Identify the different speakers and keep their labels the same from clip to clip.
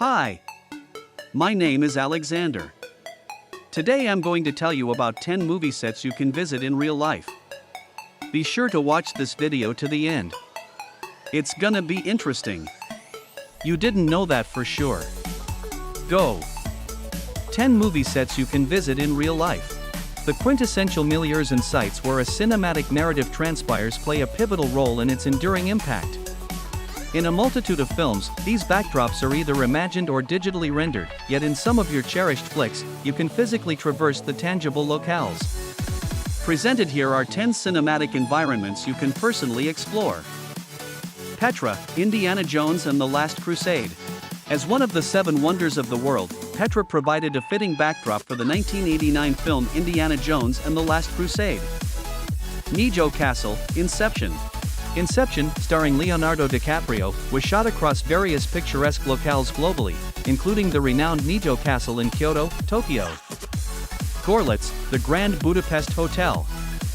Speaker 1: Hi, my name is Alexander. Today I'm going to tell you about 10 movie sets you can visit in real life. Be sure to watch this video to the end. It's gonna be interesting. You didn't know that for sure. Go! 10 movie sets you can visit in real life. The quintessential milieus and sites where a cinematic narrative transpires play a pivotal role in its enduring impact. In a multitude of films, these backdrops are either imagined or digitally rendered, yet in some of your cherished flicks, you can physically traverse the tangible locales. Presented here are 10 cinematic environments you can personally explore. Petra, Indiana Jones and the Last Crusade. As one of the 7 wonders of the world, Petra provided a fitting backdrop for the 1989 film Indiana Jones and the Last Crusade. Nijo Castle, Inception. Inception, starring Leonardo DiCaprio, was shot across various picturesque locales globally, including the renowned Nijo Castle in Kyoto, Tokyo. Gorlitz, the Grand Budapest Hotel.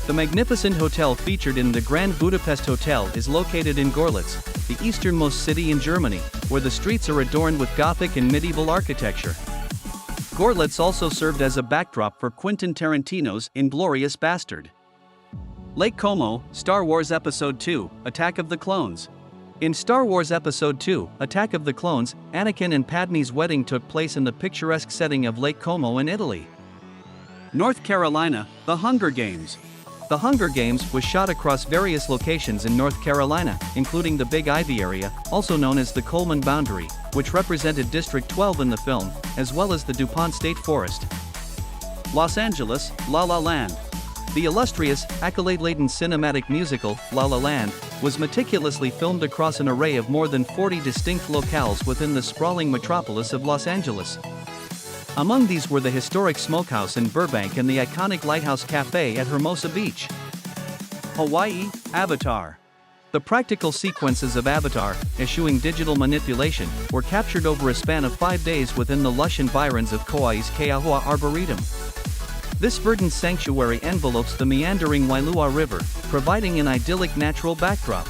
Speaker 1: The magnificent hotel featured in the Grand Budapest Hotel is located in Gorlitz, the easternmost city in Germany, where the streets are adorned with Gothic and medieval architecture. Gorlitz also served as a backdrop for Quentin Tarantino's Inglourious Bastard. Lake Como, Star Wars Episode II, Attack of the Clones. In Star Wars Episode II, Attack of the Clones, Anakin and Padme's wedding took place in the picturesque setting of Lake Como in Italy. North Carolina, The Hunger Games. The Hunger Games was shot across various locations in North Carolina, including the Big Ivy area, also known as the Coleman Boundary, which represented District 12 in the film, as well as the DuPont State Forest. Los Angeles, La La Land. The illustrious, accolade-laden cinematic musical, La La Land, was meticulously filmed across an array of more than 40 distinct locales within the sprawling metropolis of Los Angeles. Among these were the historic Smokehouse in Burbank and the iconic Lighthouse Cafe at Hermosa Beach. Hawaii, Avatar. The practical sequences of Avatar, eschewing digital manipulation, were captured over a span of 5 days within the lush environs of Kauai's Keauhua Arboretum. This verdant sanctuary envelopes the meandering Wailua River, providing an idyllic natural backdrop.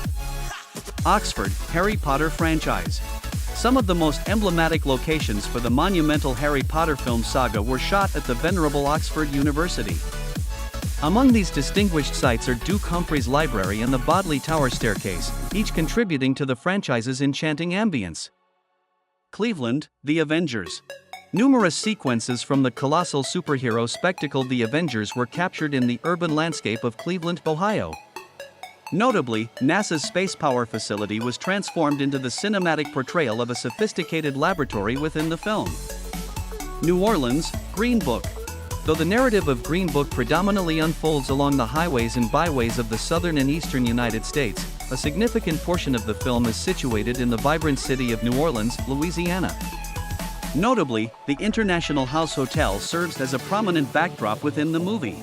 Speaker 1: Oxford, Harry Potter franchise. Some of the most emblematic locations for the monumental Harry Potter film saga were shot at the venerable Oxford University. Among these distinguished sites are Duke Humphreys Library and the Bodley Tower Staircase, each contributing to the franchise's enchanting ambience. Cleveland, The Avengers. Numerous sequences from the colossal superhero spectacle The Avengers were captured in the urban landscape of Cleveland, Ohio. Notably, NASA's Space Power Facility was transformed into the cinematic portrayal of a sophisticated laboratory within the film. New Orleans, Green Book. Though the narrative of Green Book predominantly unfolds along the highways and byways of the southern and eastern United States, a significant portion of the film is situated in the vibrant city of New Orleans, Louisiana. Notably, the International House Hotel serves as a prominent backdrop within the movie.